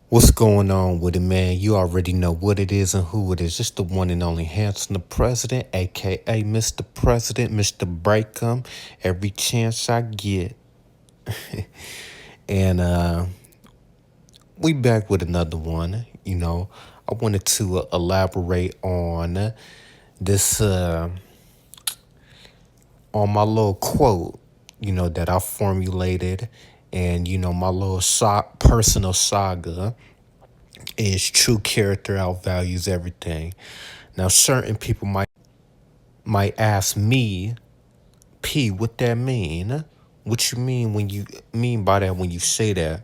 What's going on with it, man? You already know what it is and who it is. It's the one and only Hanson the President, aka Mr. President, Mr. Breakum. Every chance I get. And we back with another one. I wanted to elaborate on this on my little quote, that I formulated, and my little personal saga is true character outvalues everything. Now, certain people might ask me, P, what that mean? What you mean when you mean by that when you say that?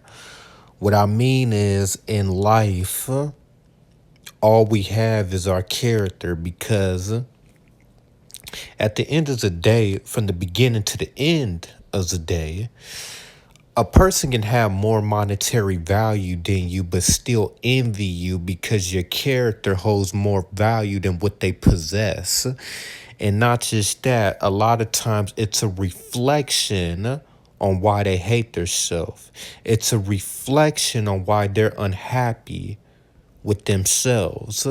What I mean is in life, all we have is our character because at the end of the day, from the beginning to the end of the day, a person can have more monetary value than you, but still envy you because your character holds more value than what they possess. And not just that, a lot of times it's a reflection on why they hate themselves. It's a reflection on why they're unhappy with themselves.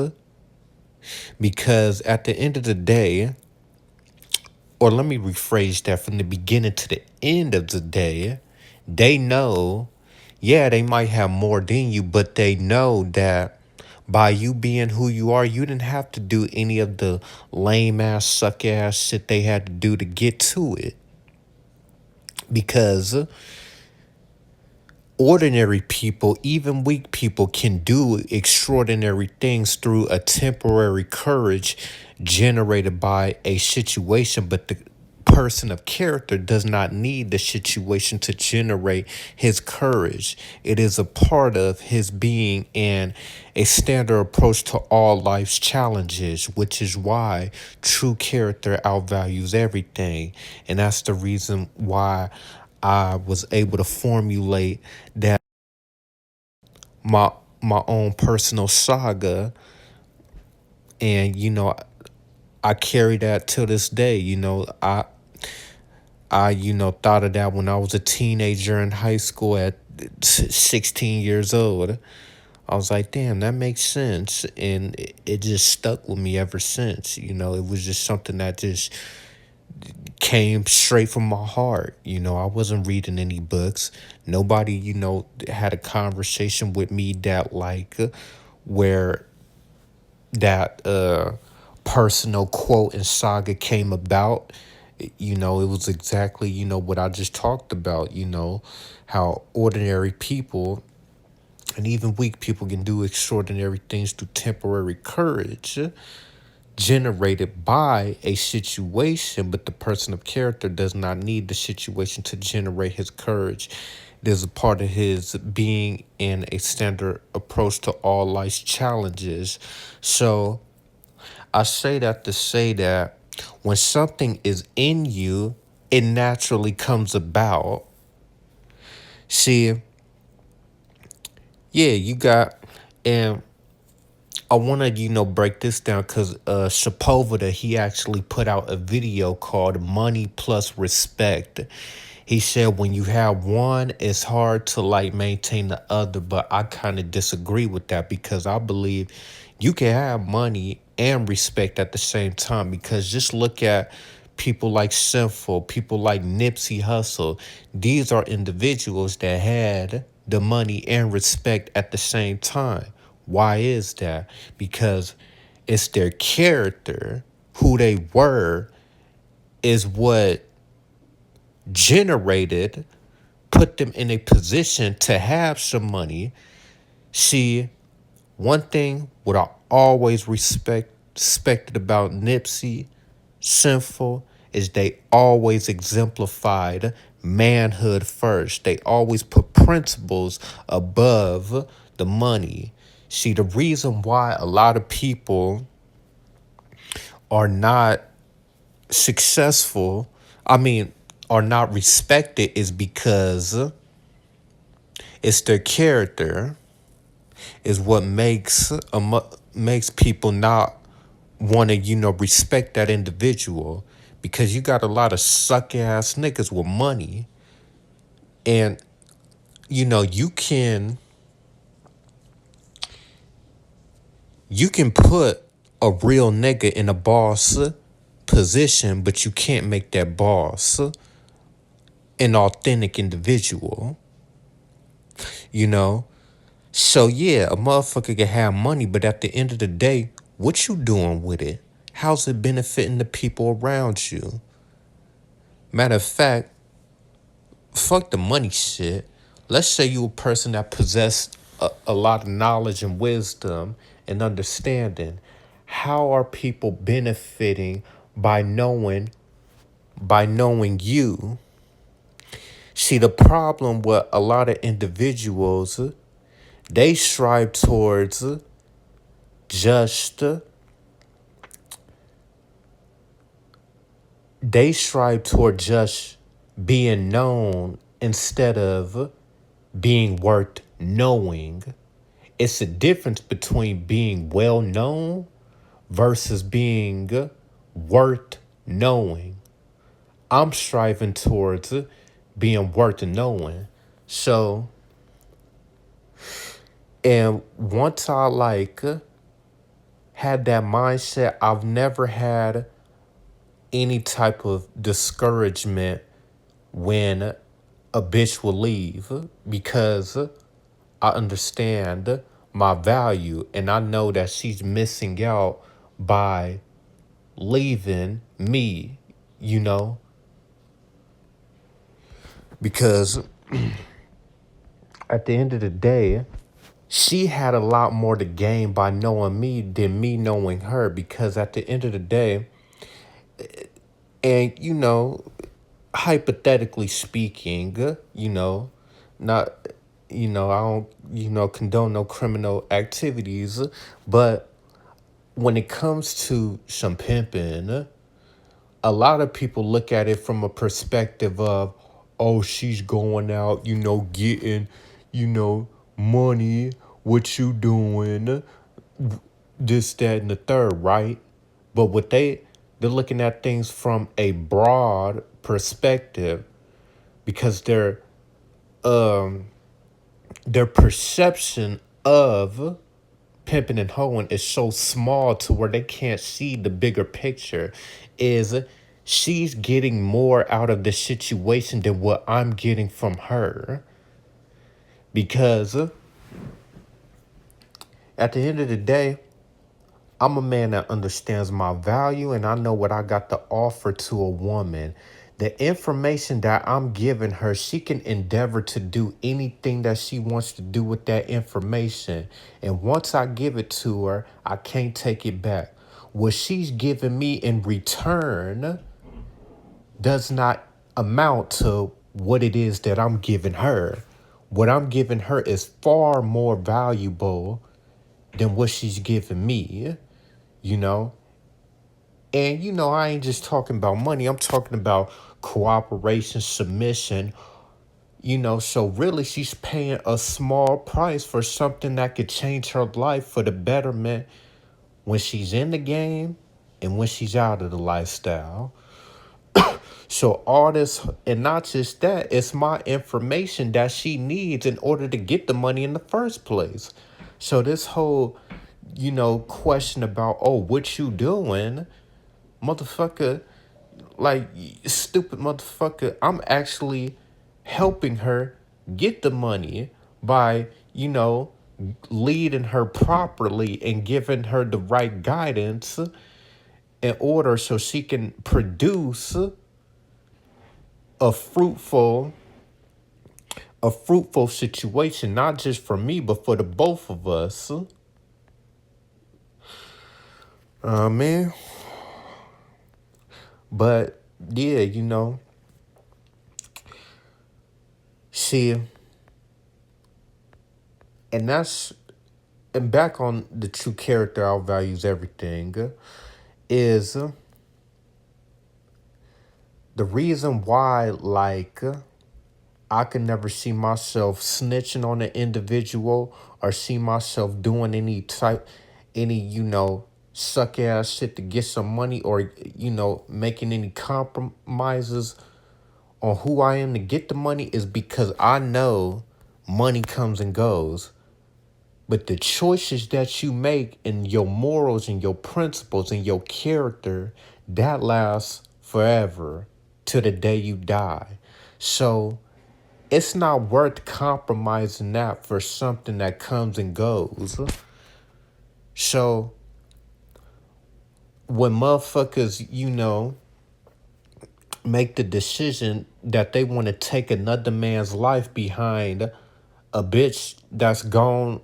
Because at the end of the day, or let me rephrase that, from the beginning to the end of the day, they know, yeah, they might have more than you, but they know that by you being who you are, you didn't have to do any of the lame ass, suck ass shit they had to do to get to it. Because ordinary people, even weak people, can do extraordinary things through a temporary courage generated by a situation, but the person of character does not need the situation to generate his courage. It is a part of his being and a standard approach to all life's challenges, which is why true character outvalues everything. And that's the reason why I was able to formulate that my my own personal saga, and I carry that to this day. I thought of that when I was a teenager in high school at 16 years old. I was like, damn, that makes sense, and it just stuck with me ever since. It was just something that just came straight from my heart. I wasn't reading any books. Nobody, had a conversation with me that where that personal quote and saga came about. It was exactly, what I just talked about, how ordinary people and even weak people can do extraordinary things through temporary courage generated by a situation, but the person of character does not need the situation to generate his courage. It is a part of his being and a standard approach to all life's challenges. So I say that to say that when something is in you, it naturally comes about. See, yeah, you got, and I want to, break this down because Shapovita, he actually put out a video called Money Plus Respect. He said when you have one, it's hard to maintain the other, but I kind of disagree with that because I believe you can have money and respect at the same time, because just look at people like Sinful, people like Nipsey Hussle. These are individuals that had the money and respect at the same time. Why is that? Because it's their character, who they were, is what generated, put them in a position to have some money. See, one thing what I always respected about Nipsey, Sinful, is they always exemplified manhood first. They always put principles above the money. See, the reason why a lot of people are not successful, I mean, are not respected, is because it's their character is what makes people not want to respect that individual, because you got a lot of suck ass niggas with money, and you can You can put a real nigga in a boss position, but you can't make that boss an authentic individual, you know? So yeah, a motherfucker can have money, but at the end of the day, what you doing with it? How's it benefiting the people around you? Matter of fact, fuck the money shit. Let's say you a person that possessed a lot of knowledge and wisdom and understanding. How are people benefiting by knowing you? See, the problem with a lot of individuals, they strive towards just they strive toward just being known instead of being worth knowing. It's a difference between being well known versus being worth knowing. I'm striving towards being worth knowing. So, and once I had that mindset, I've never had any type of discouragement when a bitch will leave because I understand my value and I know that she's missing out by leaving me, you know, because at the end of the day, she had a lot more to gain by knowing me than me knowing her because at the end of the day, and hypothetically speaking, not, I don't, condone no criminal activities, but when it comes to some pimping, a lot of people look at it from a perspective of, oh, she's going out, getting, money, what you doing, this, that, and the third, right? But they're looking at things from a broad perspective because their perception of pimping and hoeing is so small to where they can't see the bigger picture. Is she's getting more out of the situation than what I'm getting from her. Because at the end of the day, I'm a man that understands my value and I know what I got to offer to a woman. The information that I'm giving her, she can endeavor to do anything that she wants to do with that information. And once I give it to her, I can't take it back. What she's giving me in return does not amount to what it is that I'm giving her. What I'm giving her is far more valuable than what she's giving me, you know? And, I ain't just talking about money. I'm talking about cooperation, submission, so really she's paying a small price for something that could change her life for the betterment when she's in the game and when she's out of the lifestyle. So all this, and not just that, it's my information that she needs in order to get the money in the first place. So this whole, question about, oh, what you doing? Motherfucker, like, stupid motherfucker, I'm actually helping her get the money by, leading her properly and giving her the right guidance in order so she can produce a fruitful a fruitful situation, not just for me, but for the both of us. Man. But yeah, see, and that's and back on the true character outvalues everything is the reason why, I can never see myself snitching on an individual or see myself doing any, suck ass shit to get some money or, making any compromises on who I am to get the money is because I know money comes and goes. But the choices that you make and your morals and your principles and your character, that lasts forever to the day you die. So it's not worth compromising that for something that comes and goes. So when motherfuckers, make the decision that they want to take another man's life behind a bitch that's gone,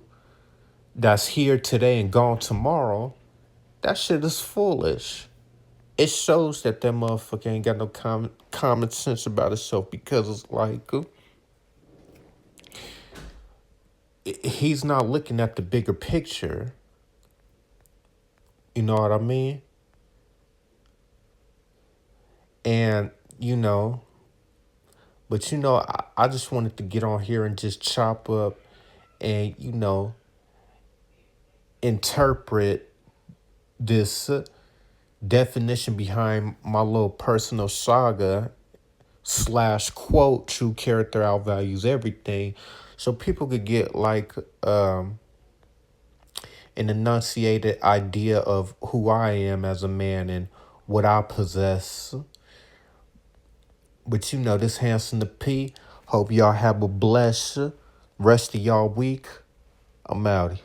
that's here today and gone tomorrow, that shit is foolish. It shows that that motherfucker ain't got no common sense about itself, because it's like he's not looking at the bigger picture. You know what I mean? And, but I just wanted to get on here and just chop up and, interpret this definition behind my little personal saga slash quote, true character outvalues everything, so people could get like an enunciated idea of who I am as a man and what I possess. But this handsome TheP. Hope y'all have a blessed rest of y'all week. I'm out.